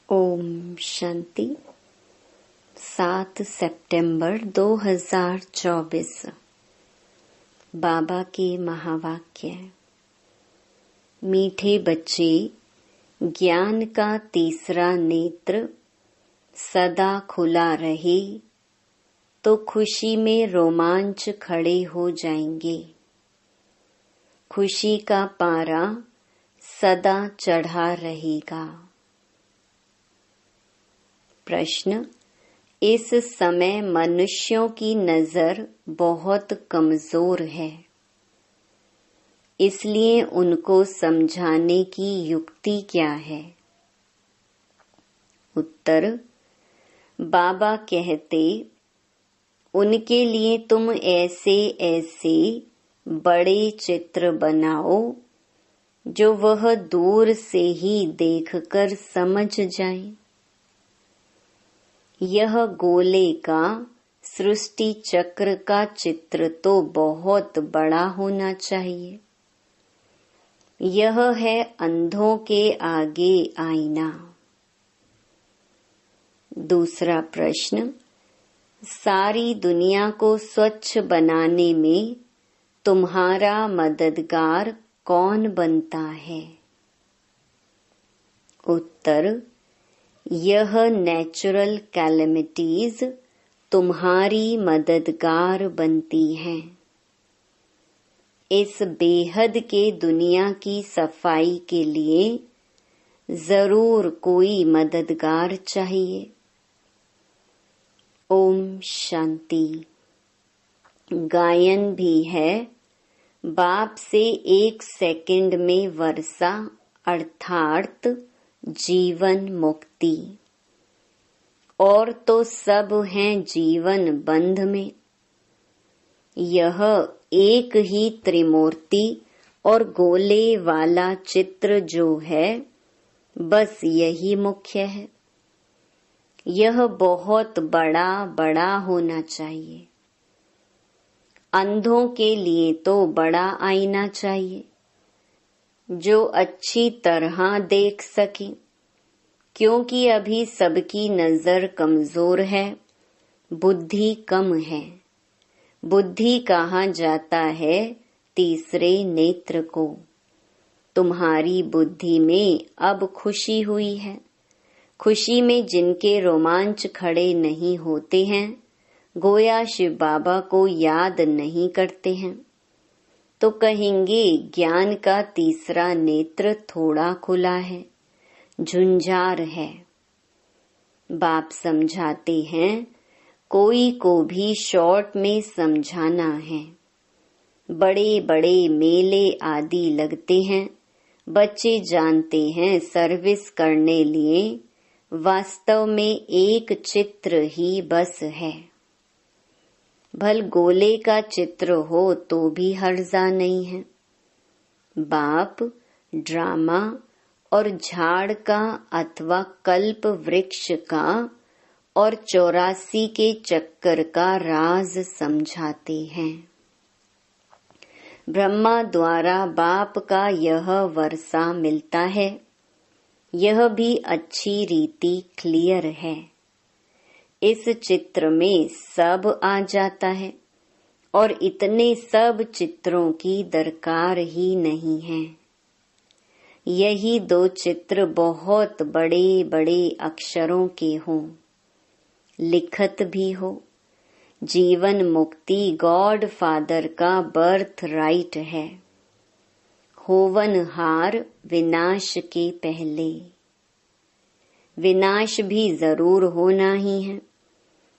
ओम शांति। 7 सितंबर 2024। बाबा के महावाक्य। मीठे बच्चे, ज्ञान का तीसरा नेत्र सदा खुला रहे तो खुशी में रोमांच खड़े हो जाएंगे। खुशी का पारा सदा चढ़ा रहेगा। प्रश्न। इस समय मनुष्यों की नजर बहुत कमजोर है, इसलिए उनको समझाने की युक्ति क्या है? उत्तर। बाबा कहते, उनके लिए तुम ऐसे ऐसे बड़े चित्र बनाओ जो वह दूर से ही देखकर समझ जाए। यह गोले का सृष्टि चक्र का चित्र तो बहुत बड़ा होना चाहिए। यह है अंधों के आगे आईना। दूसरा प्रश्न। सारी दुनिया को स्वच्छ बनाने में तुम्हारा मददगार कौन बनता है? उत्तर। यह नेचुरल कैलेमिटीज तुम्हारी मददगार बनती हैं। इस बेहद के दुनिया की सफाई के लिए जरूर कोई मददगार चाहिए। ओम शांति। गायन भी है, बाप से 1 सेकंड में वर्षा अर्थात जीवन मुक्ति। और तो सब हैं जीवन बंध में। यह एक ही त्रिमूर्ति और गोले वाला चित्र जो है, बस यही मुख्य है। यह बहुत बड़ा बड़ा होना चाहिए। अंधों के लिए तो बड़ा आईना चाहिए जो अच्छी तरह देख सके, क्योंकि अभी सबकी नजर कमजोर है, बुद्धि कम है। बुद्धि कहा जाता है तीसरे नेत्र को। तुम्हारी बुद्धि में अब खुशी हुई है। खुशी में जिनके रोमांच खड़े नहीं होते हैं, गोया शिव बाबा को याद नहीं करते हैं, तो कहेंगे ज्ञान का तीसरा नेत्र थोड़ा खुला है, झुंझार है। बाप समझाते हैं, कोई को भी शॉर्ट में समझाना है। बड़े बड़े मेले आदि लगते हैं, बच्चे जानते हैं सर्विस करने लिए वास्तव में एक चित्र ही बस है। भल गोले का चित्र हो तो भी हर्जा नहीं है। बाप ड्रामा और झाड़ का अथवा कल्प वृक्ष का और 84 के चक्कर का राज समझाते हैं। ब्रह्मा द्वारा बाप का यह वर्षा मिलता है। यह भी अच्छी रीति क्लियर है। इस चित्र में सब आ जाता है और इतने सब चित्रों की दरकार ही नहीं है। यही 2 चित्र बहुत बड़े बड़े अक्षरों के हों, लिखत भी हो। जीवन मुक्ति गॉड फादर का बर्थ राइट है। होवनहार विनाश के पहले। विनाश भी जरूर होना ही है।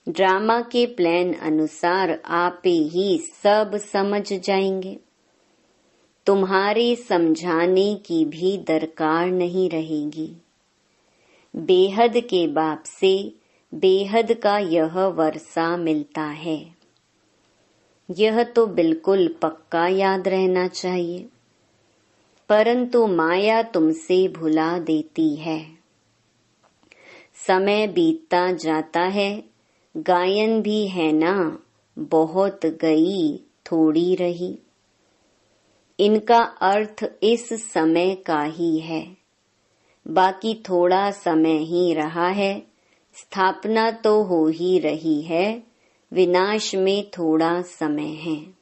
ड्रामा के प्लान अनुसार आप ही सब समझ जाएंगे। तुम्हारे समझाने की भी दरकार नहीं रहेगी। बेहद के बाप से बेहद का यह वर्षा मिलता है। यह तो बिल्कुल पक्का याद रहना चाहिए, परंतु माया तुमसे भुला देती है। समय बीतता जाता है, गायन भी है ना, बहुत गई थोड़ी रही। इनका अर्थ इस समय का ही है। बाकी थोड़ा समय ही रहा है। स्थापना तो हो ही रही है, विनाश में थोड़ा समय है।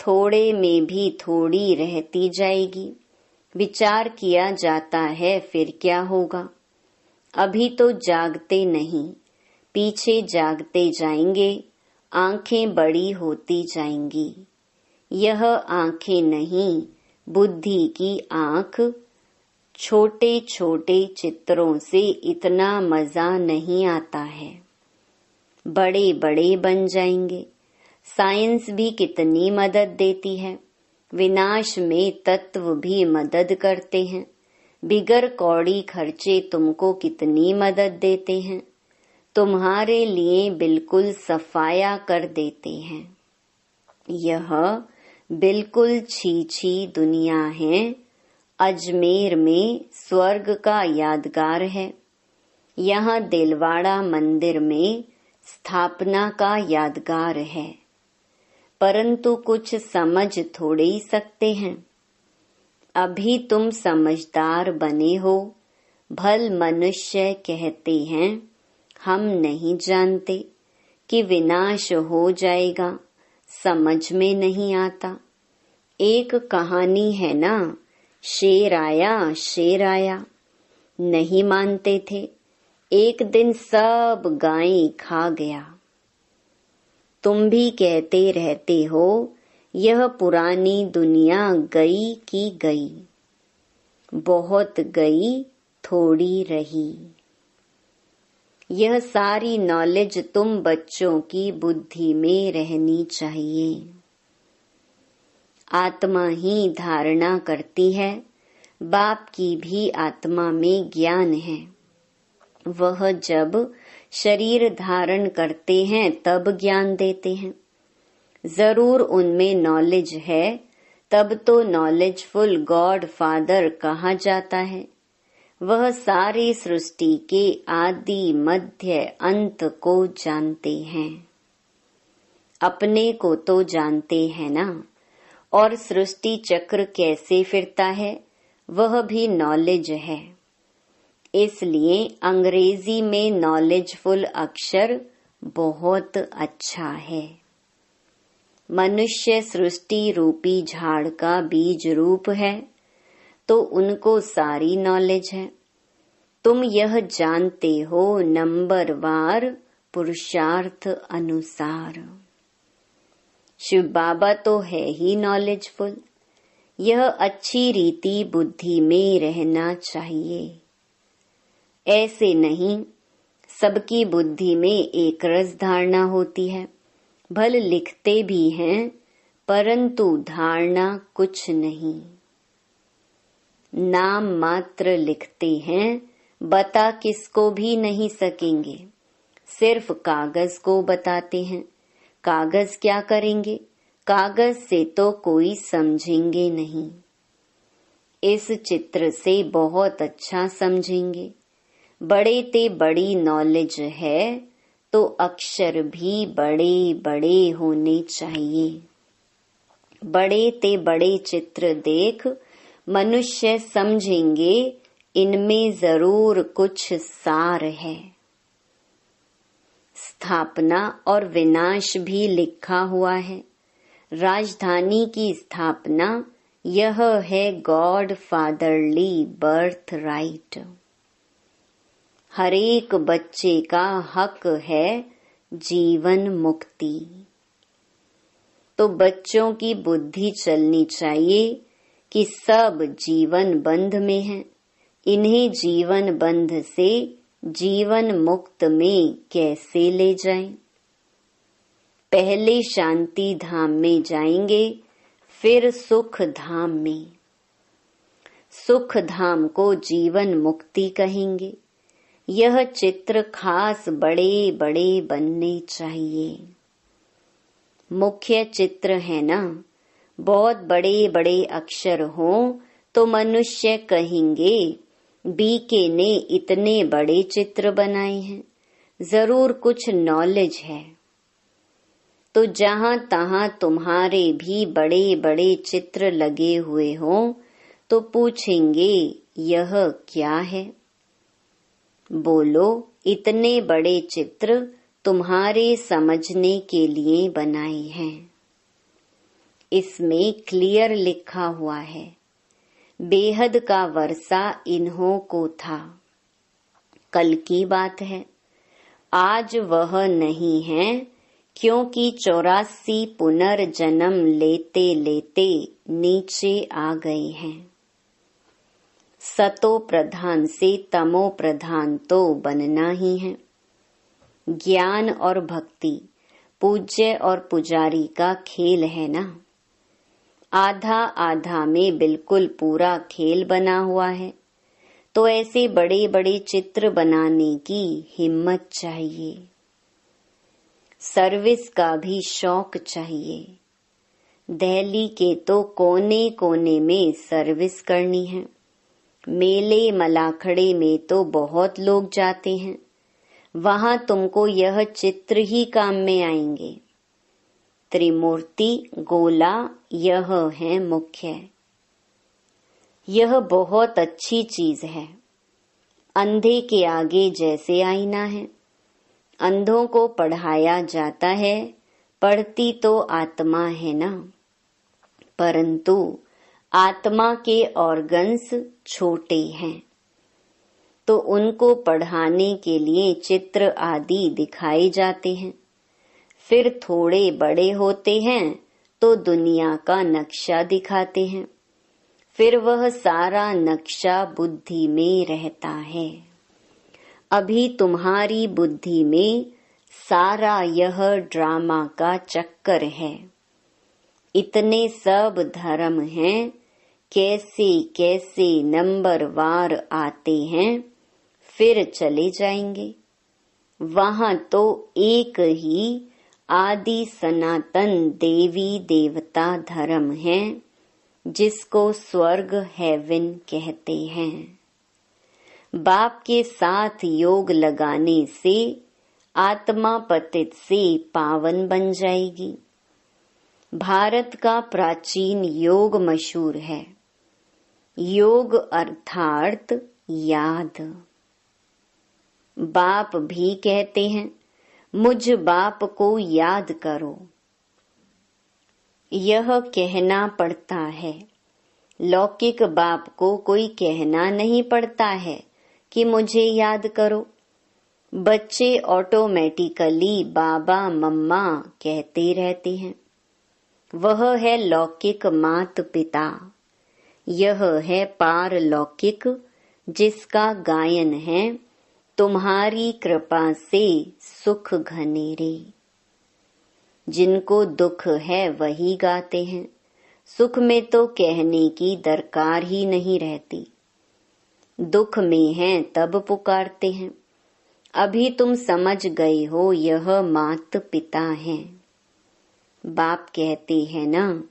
थोड़े में भी थोड़ी रहती जाएगी। विचार किया जाता है फिर क्या होगा। अभी तो जागते नहीं, पीछे जागते जाएंगे। आंखें बड़ी होती जाएंगी। यह आंखें नहीं, बुद्धि की आंख। छोटे छोटे चित्रों से इतना मजा नहीं आता है। बड़े बड़े बन जाएंगे। साइंस भी कितनी मदद देती है। विनाश में तत्व भी मदद करते हैं। बिगर कौड़ी खर्चे तुमको कितनी मदद देते हैं। तुम्हारे लिए बिल्कुल सफाया कर देते हैं। यह बिल्कुल छी दुनिया है। अजमेर में स्वर्ग का यादगार है। यहाँ दिलवाड़ा मंदिर में स्थापना का यादगार है। परंतु कुछ समझ थोड़े ही सकते हैं। अभी तुम समझदार बने हो। भल मनुष्य कहते हैं, हम नहीं जानते कि विनाश हो जाएगा। समझ में नहीं आता। एक कहानी है ना, शेर आया। नहीं मानते थे। एक दिन सब गायें खा गया। तुम भी कहते रहते हो, यह पुरानी दुनिया गई की गई। बहुत गई, थोड़ी रही। यह सारी नॉलेज तुम बच्चों की बुद्धि में रहनी चाहिए। आत्मा ही धारणा करती है। बाप की भी आत्मा में ज्ञान है। वह जब शरीर धारण करते हैं तब ज्ञान देते हैं। जरूर उनमें नॉलेज है, तब तो नॉलेजफुल गॉड फादर कहा जाता है। वह सारी सृष्टि के आदि मध्य अंत को जानते हैं। अपने को तो जानते हैं ना। और सृष्टि चक्र कैसे फिरता है, वह भी नॉलेज है। इसलिए अंग्रेजी में नॉलेजफुल अक्षर बहुत अच्छा है। मनुष्य सृष्टि रूपी झाड़ का बीज रूप है, तो उनको सारी नॉलेज है। तुम यह जानते हो नंबरवार पुरुषार्थ अनुसार। शिव बाबा तो है ही नॉलेजफुल। यह अच्छी रीति बुद्धि में रहना चाहिए। ऐसे नहीं, सबकी बुद्धि में एक रस धारणा होती है। भल लिखते भी हैं, परंतु धारणा कुछ नहीं। नाम मात्र लिखते हैं, बता किसको भी नहीं सकेंगे। सिर्फ कागज को बताते हैं। कागज क्या करेंगे? कागज से तो कोई समझेंगे नहीं। इस चित्र से बहुत अच्छा समझेंगे। बड़े ते बड़ी नॉलेज है, तो अक्षर भी बड़े बड़े होने चाहिए। बड़े ते बड़े चित्र देख मनुष्य समझेंगे, इनमें जरूर कुछ सार है। स्थापना और विनाश भी लिखा हुआ है। राजधानी की स्थापना, यह है गॉड फादरली बर्थ राइट। हरेक बच्चे का हक है जीवन मुक्ति। तो बच्चों की बुद्धि चलनी चाहिए कि सब जीवन बंध में हैं। इन्हें जीवन बंध से जीवन मुक्त में कैसे ले जाएं? पहले शांति धाम में जाएंगे, फिर सुख धाम में। सुख धाम को जीवन मुक्ति कहेंगे। यह चित्र खास बड़े बड़े बनने चाहिए। मुख्य चित्र है ना, बहुत बड़े बड़े अक्षर हों तो मनुष्य कहेंगे, बीके ने इतने बड़े चित्र बनाए हैं, जरूर कुछ नॉलेज है। तो जहां तहां तुम्हारे भी बड़े बड़े चित्र लगे हुए हों तो पूछेंगे, यह क्या है? बोलो, इतने बड़े चित्र तुम्हारे समझने के लिए बनाए हैं। इसमें क्लियर लिखा हुआ है, बेहद का वर्षा इन्हों को था। कल की बात है, आज वह नहीं है, क्योंकि 84 पुनर्जन्म लेते लेते नीचे आ गए हैं। सतो प्रधान से तमो प्रधान तो बनना ही है। ज्ञान और भक्ति पूज्य और पुजारी का खेल है ना। आधा आधा में बिल्कुल पूरा खेल बना हुआ है, तो ऐसे बड़े बड़े चित्र बनाने की हिम्मत चाहिए। सर्विस का भी शौक चाहिए। दिल्ली के तो कोने कोने में सर्विस करनी है। मेले मलाखड़े में तो बहुत लोग जाते हैं, वहां तुमको यह चित्र ही काम में आएंगे। त्रिमूर्ति गोला यह है मुख्य। यह बहुत अच्छी चीज है। अंधे के आगे जैसे आईना है। अंधों को पढ़ाया जाता है, पढ़ती तो आत्मा है ना, परंतु आत्मा के ऑर्गन्स छोटे हैं, तो उनको पढ़ाने के लिए चित्र आदि दिखाए जाते हैं। फिर थोड़े बड़े होते हैं तो दुनिया का नक्शा दिखाते हैं। फिर वह सारा नक्शा बुद्धि में रहता है। अभी तुम्हारी बुद्धि में सारा यह ड्रामा का चक्कर है। इतने सब धर्म हैं, कैसे कैसे नंबरवार आते हैं, फिर चले जाएंगे। वहां तो एक ही आदि सनातन देवी देवता धर्म है, जिसको स्वर्ग हेवन कहते हैं। बाप के साथ योग लगाने से आत्मा पतित से पावन बन जाएगी। भारत का प्राचीन योग मशहूर है। योग अर्थात याद। बाप भी कहते हैं, मुझ बाप को याद करो। यह कहना पड़ता है। लौकिक बाप को कोई कहना नहीं पड़ता है कि मुझे याद करो। बच्चे ऑटोमेटिकली बाबा मम्मा कहते रहते हैं। वह है लौकिक मात पिता। यह है पारलौकिक, जिसका गायन है, तुम्हारी कृपा से सुख घनेरे। जिनको दुख है वही गाते हैं। सुख में तो कहने की दरकार ही नहीं रहती। दुख में हैं तब पुकारते हैं। अभी तुम समझ गए हो, यह मात पिता हैं। बाप कहते हैं ना,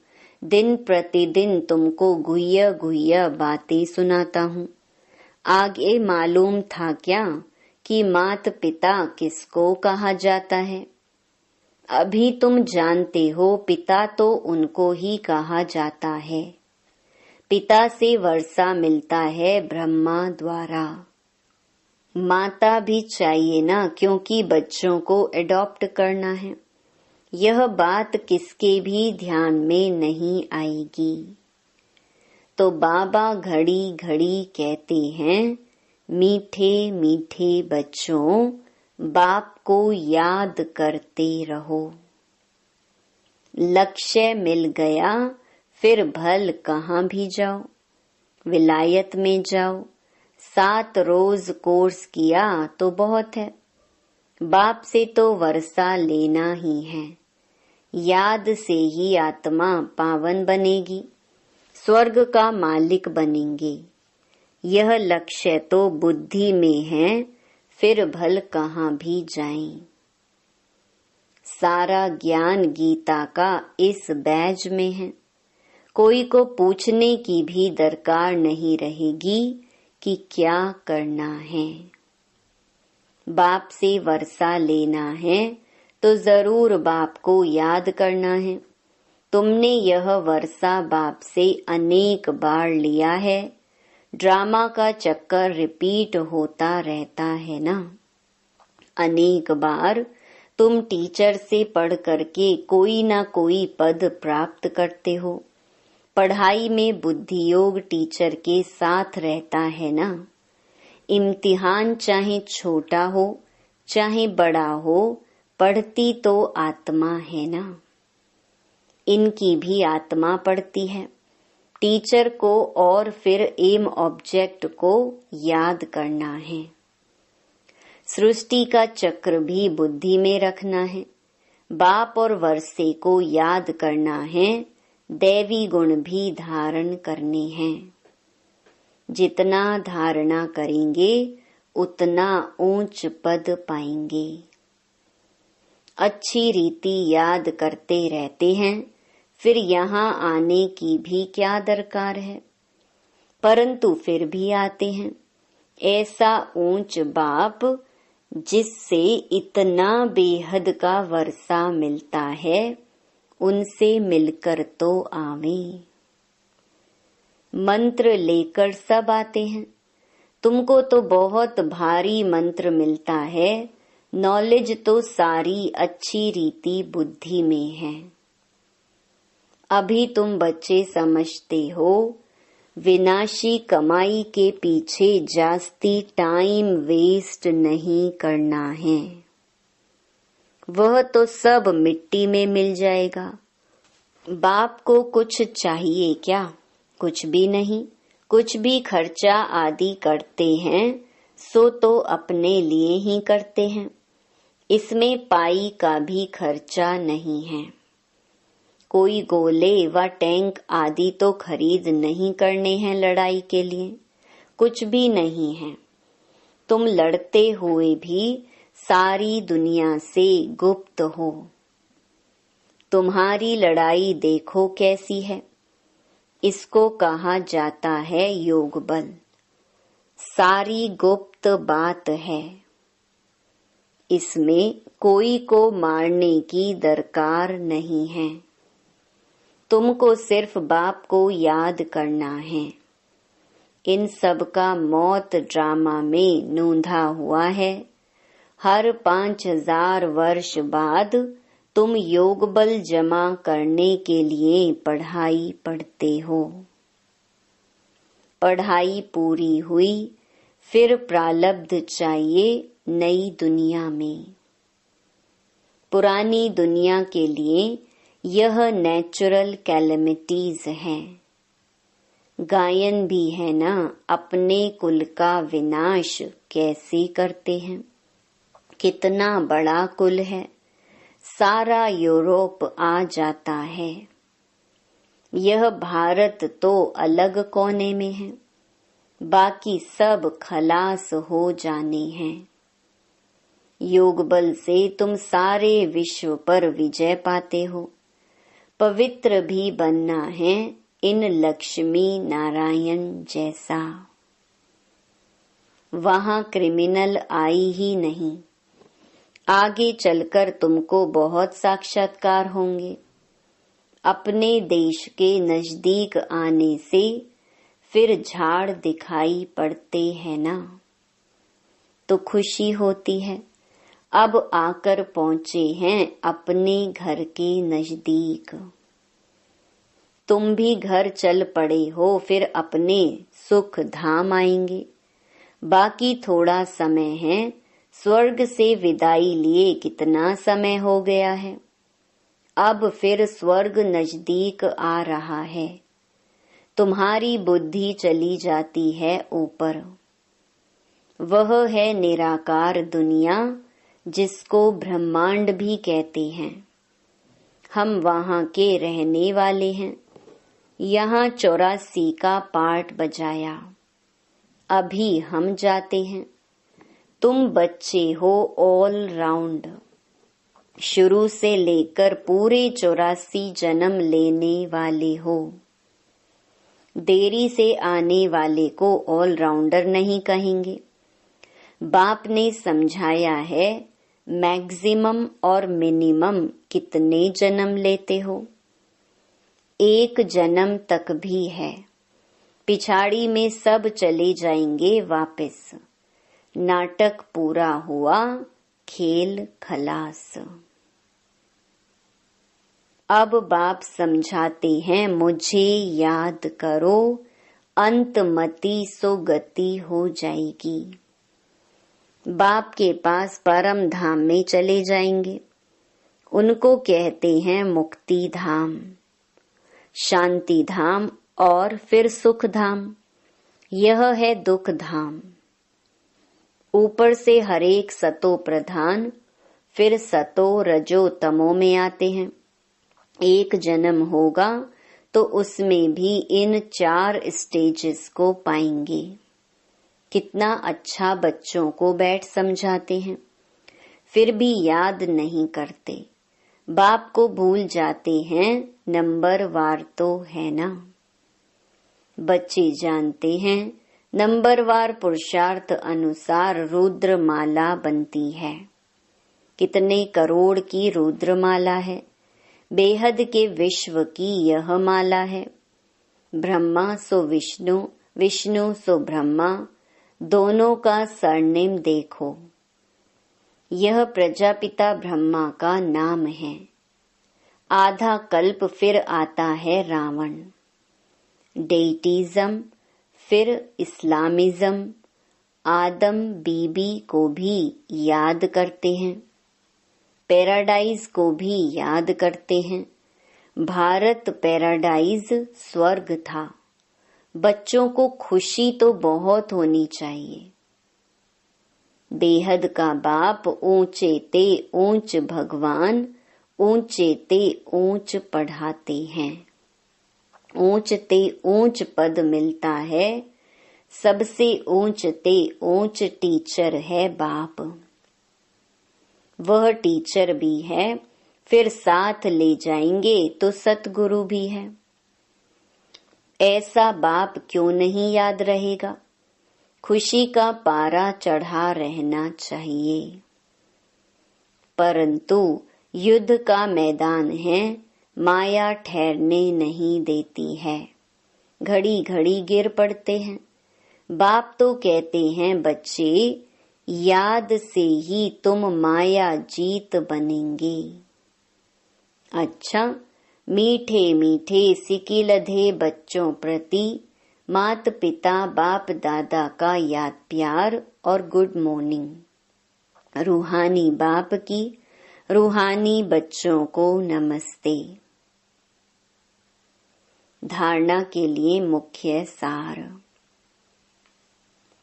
दिन प्रतिदिन तुमको गुह्य गुह्य बातें सुनाता हूँ। आगे मालूम था क्या कि मात पिता किसको कहा जाता है? अभी तुम जानते हो, पिता तो उनको ही कहा जाता है। पिता से वर्षा मिलता है ब्रह्मा द्वारा। माता भी चाहिए ना, क्योंकि बच्चों को एडॉप्ट करना है। यह बात किसके भी ध्यान में नहीं आएगी। तो बाबा घड़ी घड़ी कहते हैं, मीठे मीठे बच्चों, बाप को याद करते रहो। लक्ष्य मिल गया, फिर भल कहाँ भी जाओ। विलायत में जाओ, 7 रोज कोर्स किया तो बहुत है। बाप से तो वर्षा लेना ही है। याद से ही आत्मा पावन बनेगी, स्वर्ग का मालिक बनेंगे। यह लक्ष्य तो बुद्धि में है, फिर भल कहाँ भी जाएं। सारा ज्ञान गीता का इस बैज में है। कोई को पूछने की भी दरकार नहीं रहेगी कि क्या करना है। बाप से वर्षा लेना है तो जरूर बाप को याद करना है। तुमने यह वर्षा बाप से अनेक बार लिया है, ड्रामा का चक्कर रिपीट होता रहता है ना। अनेक बार तुम टीचर से पढ़ करके कोई ना कोई पद प्राप्त करते हो। पढ़ाई में बुद्धि योग टीचर के साथ रहता है ना। इम्तिहान चाहे छोटा हो चाहे बड़ा हो, पढ़ती तो आत्मा है ना। इनकी भी आत्मा पढ़ती है। टीचर को और फिर एम ऑब्जेक्ट को याद करना है। सृष्टि का चक्र भी बुद्धि में रखना है। बाप और वर्षे को याद करना है। दैवी गुण भी धारण करने हैं। जितना धारणा करेंगे उतना ऊंच पद पाएंगे। अच्छी रीति याद करते रहते हैं, फिर यहाँ आने की भी क्या दरकार है, परंतु फिर भी आते हैं। ऐसा ऊंच बाप जिससे इतना बेहद का वर्षा मिलता है, उनसे मिलकर तो आवे। मंत्र लेकर सब आते हैं। तुमको तो बहुत भारी मंत्र मिलता है। नॉलेज तो सारी अच्छी रीति बुद्धि में है। अभी तुम बच्चे समझते हो विनाशी कमाई के पीछे जास्ती टाइम वेस्ट नहीं करना है। वह तो सब मिट्टी में मिल जाएगा। बाप को कुछ चाहिए क्या? कुछ भी नहीं। कुछ भी खर्चा आदि करते हैं सो तो अपने लिए ही करते हैं। इसमें पाई का भी खर्चा नहीं है। कोई गोले व टैंक आदि तो खरीद नहीं करने हैं लड़ाई के लिए। कुछ भी नहीं है। तुम लड़ते हुए भी सारी दुनिया से गुप्त हो। तुम्हारी लड़ाई देखो कैसी है। इसको कहा जाता है योग बल। सारी गुप्त बात है। इसमें कोई को मारने की दरकार नहीं है। तुमको सिर्फ बाप को याद करना है। इन सब का मौत ड्रामा में नोंधा हुआ है। हर 5000 वर्ष बाद तुम योग बल जमा करने के लिए पढ़ाई पढ़ते हो। पढ़ाई पूरी हुई, फिर प्रारब्ध चाहिए नई दुनिया में। पुरानी दुनिया के लिए यह नेचुरल कैलेमिटीज हैं। गायन भी है ना, अपने कुल का विनाश कैसे करते हैं। कितना बड़ा कुल है, सारा यूरोप आ जाता है। यह भारत तो अलग कोने में है, बाकी सब खलास हो जाने हैं। योग बल से तुम सारे विश्व पर विजय पाते हो। पवित्र भी बनना है इन लक्ष्मी नारायण जैसा। वहां क्रिमिनल आई ही नहीं। आगे चलकर तुमको बहुत साक्षात्कार होंगे। अपने देश के नजदीक आने से फिर झाड़ दिखाई पड़ते हैं ना, तो खुशी होती है। अब आकर पहुंचे हैं अपने घर के नजदीक। तुम भी घर चल पड़े हो, फिर अपने सुख धाम आएंगे। बाकी थोड़ा समय है। स्वर्ग से विदाई लिए कितना समय हो गया है। अब फिर स्वर्ग नजदीक आ रहा है। तुम्हारी बुद्धि चली जाती है ऊपर। वह है निराकार दुनिया, जिसको ब्रह्मांड भी कहते हैं। हम वहां के रहने वाले हैं। यहाँ 84 का पाठ बजाया। अभी हम जाते हैं। तुम बच्चे हो ऑल राउंड। शुरू से लेकर पूरे 84 जन्म लेने वाले हो। देरी से आने वाले को ऑल राउंडर नहीं कहेंगे। बाप ने समझाया है मैक्सिमम और मिनिमम कितने जन्म लेते हो। 1 जन्म तक भी है। पिछाड़ी में सब चले जाएंगे वापस। नाटक पूरा हुआ, खेल खलास। अब बाप समझाते हैं मुझे याद करो, अंतमति सो गति हो जाएगी। बाप के पास परम धाम में चले जाएंगे। उनको कहते हैं मुक्ति धाम, शांति धाम और फिर सुख धाम। यह है दुख धाम। ऊपर से हरेक सतो प्रधान, फिर सतो रजो तमो में आते हैं। एक जन्म होगा तो उसमें भी इन 4 स्टेजेस को पाएंगे। कितना अच्छा बच्चों को बैठ समझाते हैं, फिर भी याद नहीं करते। बाप को भूल जाते हैं, नंबर वार तो है ना। बच्चे जानते हैं नंबरवार पुरुषार्थ अनुसार रुद्रमाला बनती है। कितने करोड़ की रुद्रमाला है। बेहद के विश्व की यह माला है। ब्रह्मा सो विष्णु, विष्णु सो ब्रह्मा, दोनों का सरनेम देखो। यह प्रजापिता ब्रह्मा का नाम है। आधा कल्प फिर आता है रावण। डेइटिज्म, फिर इस्लामिज्म, आदम बीबी को भी याद करते हैं, पैराडाइज को भी याद करते हैं। भारत पैराडाइज स्वर्ग था। बच्चों को खुशी तो बहुत होनी चाहिए। बेहद का बाप ऊंचे ते ऊंच भगवान, ऊंचे ते ऊंच पढ़ाते हैं। ऊंच ते ऊंच पद मिलता है। सबसे ऊंच ते ऊंच टीचर है बाप। वह टीचर भी है, फिर साथ ले जाएंगे तो सतगुरु भी है। ऐसा बाप क्यों नहीं याद रहेगा। खुशी का पारा चढ़ा रहना चाहिए। परंतु युद्ध का मैदान है, माया ठहरने नहीं देती है। घड़ी घड़ी गिर पड़ते हैं। बाप तो कहते हैं बच्चे, याद से ही तुम माया जीत बनेंगे। अच्छा, मीठे मीठे सिकिलधे बच्चों प्रति मात पिता बाप दादा का याद प्यार और गुड मॉर्निंग। रूहानी बाप की रूहानी बच्चों को नमस्ते। धारणा के लिए मुख्य सार।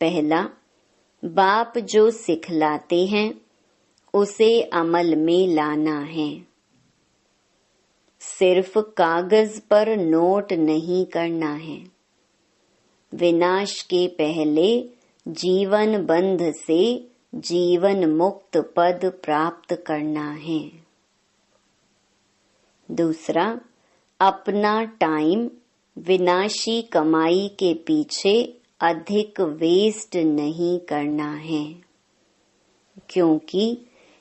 पहला, बाप जो सिखलाते हैं उसे अमल में लाना है। सिर्फ कागज पर नोट नहीं करना है। विनाश के पहले जीवन बंध से जीवन मुक्त पद प्राप्त करना है। दूसरा, अपना टाइम विनाशी कमाई के पीछे अधिक वेस्ट नहीं करना है, क्योंकि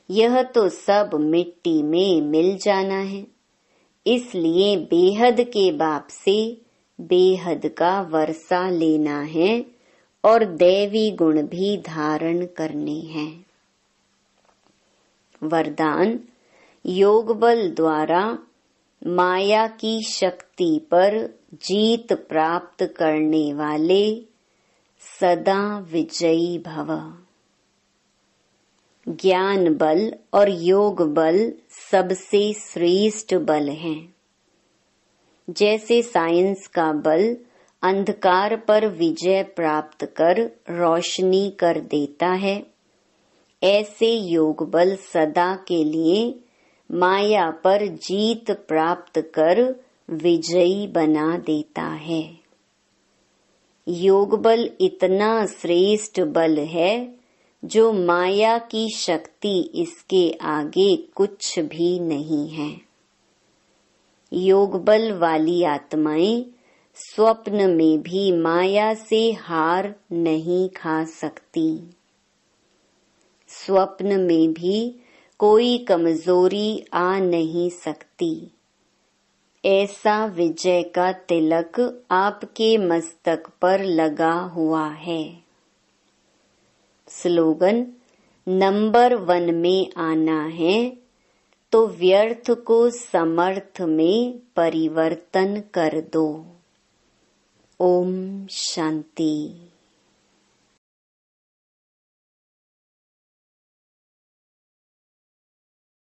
यह तो सब मिट्टी में मिल जाना है। इसलिए बेहद के बाप से बेहद का वर्षा लेना है और दैवी गुण भी धारण करने हैं। वरदान, योग बल द्वारा माया की शक्ति पर जीत प्राप्त करने वाले सदा विजयी भव। ज्ञान बल और योग बल सबसे श्रेष्ठ बल हैं। जैसे साइंस का बल अंधकार पर विजय प्राप्त कर रोशनी कर देता है, ऐसे योग बल सदा के लिए माया पर जीत प्राप्त कर विजयी बना देता है। योग बल इतना श्रेष्ठ बल है जो माया की शक्ति इसके आगे कुछ भी नहीं है। योग बल वाली आत्माएं स्वप्न में भी माया से हार नहीं खा सकती। स्वप्न में भी कोई कमजोरी आ नहीं सकती। ऐसा विजय का तिलक आपके मस्तक पर लगा हुआ है। स्लोगन: नंबर 1 में आना है तो व्यर्थ को समर्थ में परिवर्तन कर दो। ओम शांति।